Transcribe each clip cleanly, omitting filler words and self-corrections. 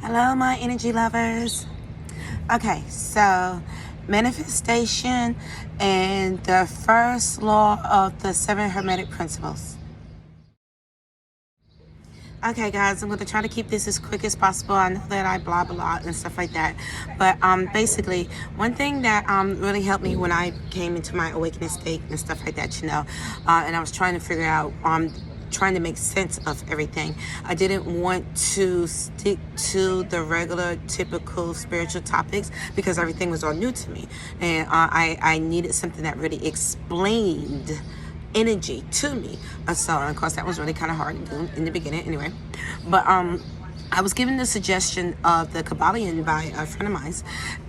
Hello, my energy lovers. Okay, so manifestation and the first law of the 7 Hermetic Principles. Okay, guys, I'm going to try to keep this as quick as possible. I know that I blah blah and stuff like that, but basically, one thing that really helped me when I came into my awakening state and stuff like that, and I was trying to figure out trying to make sense of everything. I didn't want to stick to the regular typical spiritual topics because everything was all new to me, and I needed something that really explained energy to me. So of course that was really kind of hard to do in the beginning anyway, but I was given the suggestion of the Kabbalion by a friend of mine,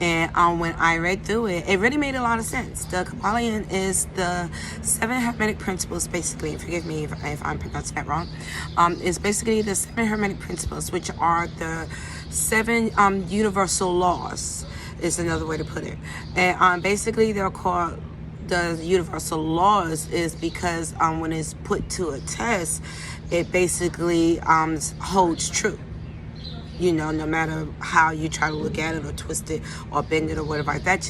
and when I read through it, it really made a lot of sense. The Kabbalion is the 7 Hermetic Principles, basically, and forgive me if I'm pronouncing that wrong. It's basically the 7 Hermetic Principles, which are the 7 universal laws, is another way to put it. And basically they're called the universal laws is because when it's put to a test, it basically holds true. No matter how you try to look at it or twist it or bend it or whatever like that,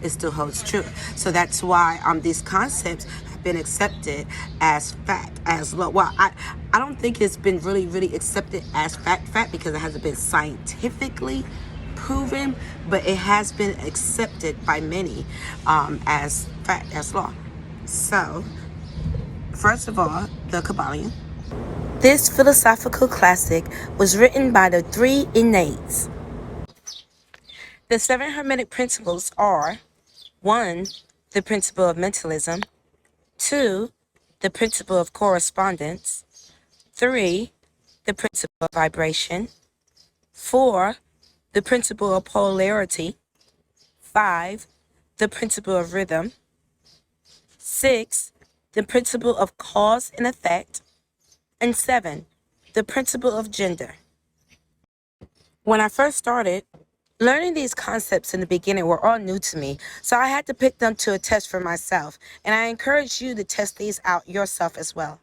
it still holds true. So that's why these concepts have been accepted as fact, as law. Well, I don't think it's been really accepted as fact because it hasn't been scientifically proven, but it has been accepted by many as fact, as law. So, first of all, the Kabbalion. This philosophical classic was written by the 3 innates. The 7 Hermetic Principles are 1. The principle of mentalism, 2. The principle of correspondence, 3. The principle of vibration, 4. The principle of polarity, 5. The principle of rhythm, 6. The principle of cause and effect, and 7. The principle of gender. When I first started, learning these concepts in the beginning were all new to me, so I had to put them to a test for myself, and I encourage you to test these out yourself as well.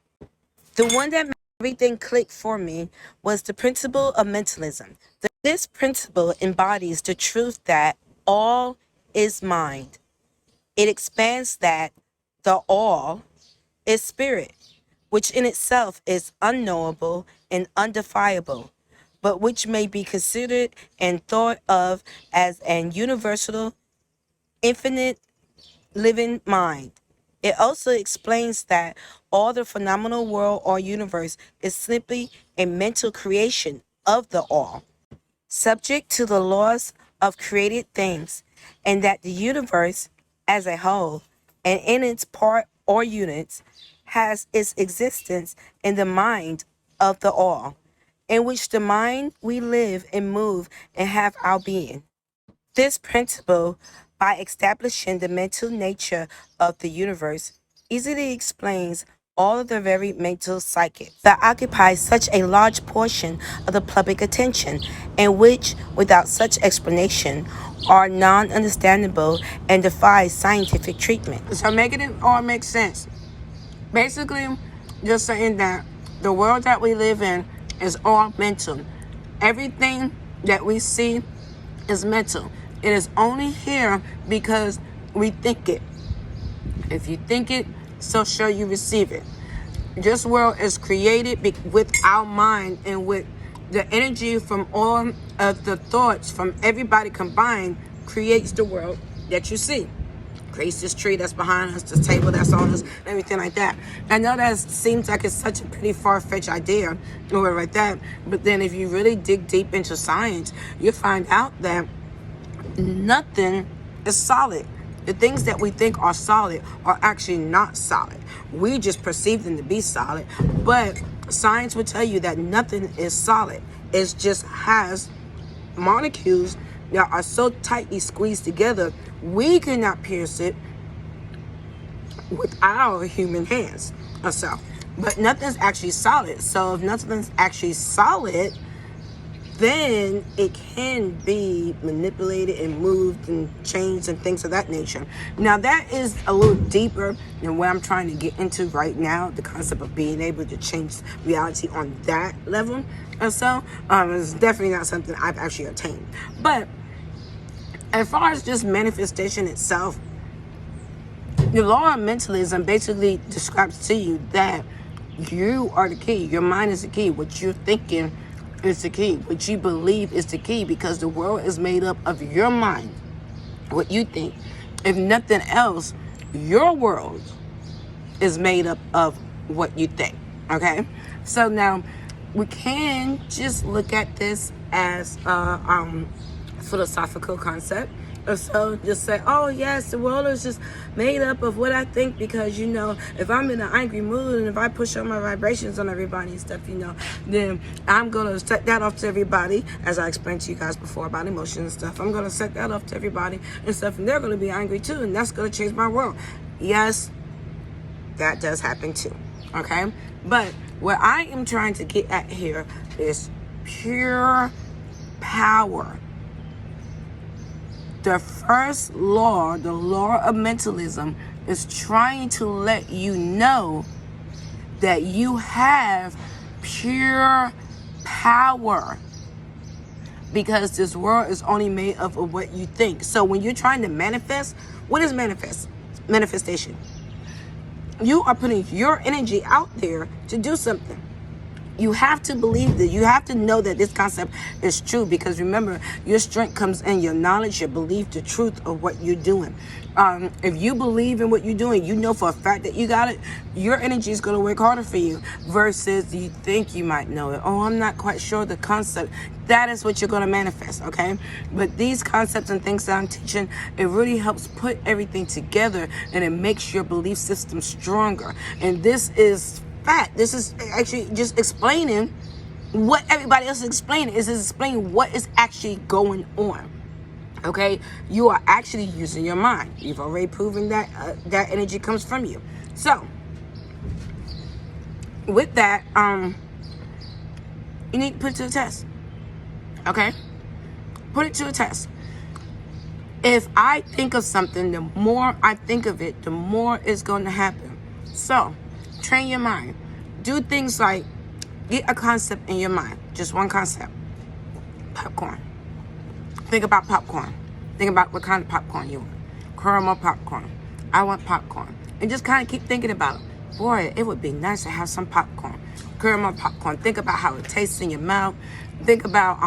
The one that made everything click for me was the principle of mentalism. This principle embodies the truth that all is mind. It expands that the all is spirit, which in itself is unknowable and undefinable, but which may be considered and thought of as an universal, infinite, living mind. It also explains that all the phenomenal world or universe is simply a mental creation of the all, subject to the laws of created things, and that the universe as a whole and in its part or units has its existence in the mind of the all, in which the mind we live and move and have our being. This principle, by establishing the mental nature of the universe, easily explains all of the very mental psychic that occupies such a large portion of the public attention, and which, without such explanation, are non-understandable and defy scientific treatment. So making it all make sense. Basically, just saying that the world that we live in is all mental. Everything that we see is mental. It is only here because we think it. If you think it, so shall you receive it. This world is created with our mind and with the energy from all of the thoughts from everybody combined creates the world that you see. Creates this tree that's behind us, this table that's on us, and everything like that. I know that seems like it's such a pretty far-fetched idea, or whatever like that, but then if you really dig deep into science, you find out that nothing is solid. The things that we think are solid are actually not solid. We just perceive them to be solid, but science will tell you that nothing is solid. It just has molecules that are so tightly squeezed together, we cannot pierce it with our human hands or so. But nothing's actually solid. So if nothing's actually solid, then it can be manipulated and moved and changed and things of that nature. Now, that is a little deeper than what I'm trying to get into right now, the concept of being able to change reality on that level or so. It's definitely not something I've actually attained. But as far as just manifestation itself, the law of mentalism basically describes to you that you are the key. Your mind is the key. What you're thinking is the key. What you believe is the key, because the world is made up of your mind, what you think. If nothing else, your world is made up of what you think. Okay? So now we can just look at this as a philosophical concept. So just say, oh yes, the world is just made up of what I think, because, if I'm in an angry mood and if I push up my vibrations on everybody and stuff, then I'm going to set that off to everybody, as I explained to you guys before about emotions and stuff. I'm going to set that off to everybody and stuff, and they're going to be angry too, and that's going to change my world. Yes, that does happen too, okay? But what I am trying to get at here is pure power. The first law, the law of mentalism, is trying to let you know that you have pure power, because this world is only made up of what you think. So when you're trying to manifest, what is manifestation? You are putting your energy out there to do something. You have to believe that. You have to know that this concept is true, because remember, your strength comes in your knowledge, your belief, the truth of what you're doing. If you believe in what you're doing, you know for a fact that you got it, your energy is going to work harder for you, versus you think you might know it. Oh, I'm not quite sure the concept. That is what you're going to manifest, okay? But these concepts and things that I'm teaching, it really helps put everything together, and it makes your belief system stronger. And this is fact. This is actually just explaining what everybody else is explaining. Is explaining what is actually going on. Okay, you are actually using your mind. You've already proven that that energy comes from you. So with that, you need to put it to the test. Okay, put it to a test. If I think of something, the more I think of it, the more it's going to happen. So train your mind. Do things like get a concept in your mind. Just one concept. Popcorn. Think about popcorn. Think about what kind of popcorn you want. Caramel popcorn. I want popcorn. And just kind of keep thinking about it. Boy, it would be nice to have some popcorn. Caramel popcorn. Think about how it tastes in your mouth. Think about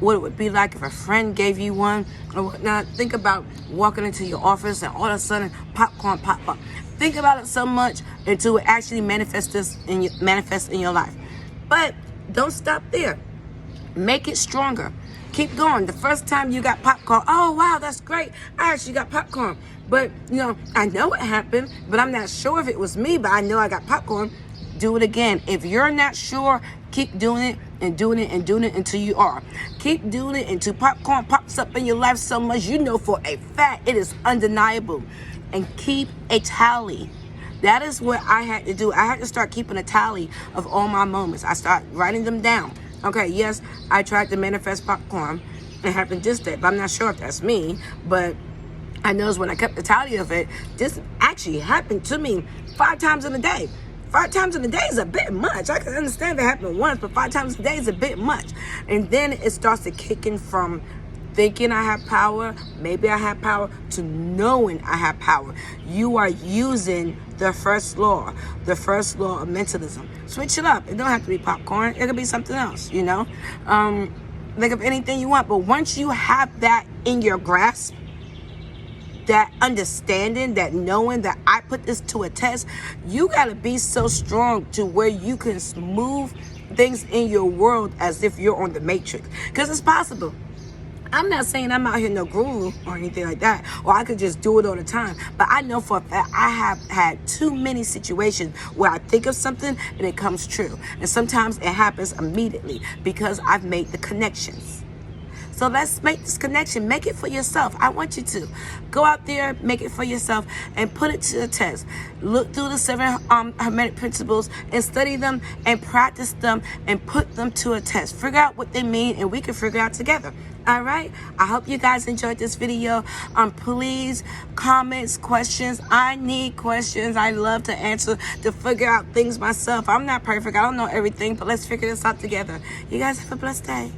what it would be like if a friend gave you one or whatnot. Think about walking into your office and all of a sudden popcorn pop up. Think about it so much until it actually manifests in your life. But don't stop there. Make it stronger. Keep going. The first time you got popcorn, oh wow, that's great. I actually got popcorn. But I know it happened, but I'm not sure if it was me, but I know I got popcorn. Do it again. If you're not sure, keep doing it and doing it and doing it until you are. Keep doing it until popcorn pops up in your life so much you know for a fact it is undeniable. And keep a tally. That is what I had to do. I had to start keeping a tally of all my moments. I started writing them down. Okay, yes, I tried to manifest popcorn. It happened this day, but I'm not sure if that's me. But I noticed when I kept the tally of it, this actually happened to me 5 times in a day. 5 times in a day is a bit much. I can understand if it happened once, but 5 times a day is a bit much. And then it starts to kick in from thinking I have power, maybe I have power, to knowing I have power. You are using the first law of mentalism. Switch it up. It don't have to be popcorn. It could be something else, Think of anything you want. But once you have that in your grasp, that understanding, that knowing that I put this to a test, you got to be so strong to where you can move things in your world as if you're on the Matrix. Because it's possible. I'm not saying I'm out here no guru or anything like that, or I could just do it all the time. But I know for a fact I have had too many situations where I think of something and it comes true. And sometimes it happens immediately because I've made the connections. So let's make this connection. Make it for yourself. I want you to go out there, make it for yourself, and put it to the test. Look through the 7 Hermetic principles and study them and practice them and put them to a test. Figure out what they mean, and we can figure out together. All right, I hope you guys enjoyed this video. Please, comments, questions. I need questions. I love to answer, to figure out things myself. I'm not perfect. I don't know everything, but let's figure this out together. You guys have a blessed day.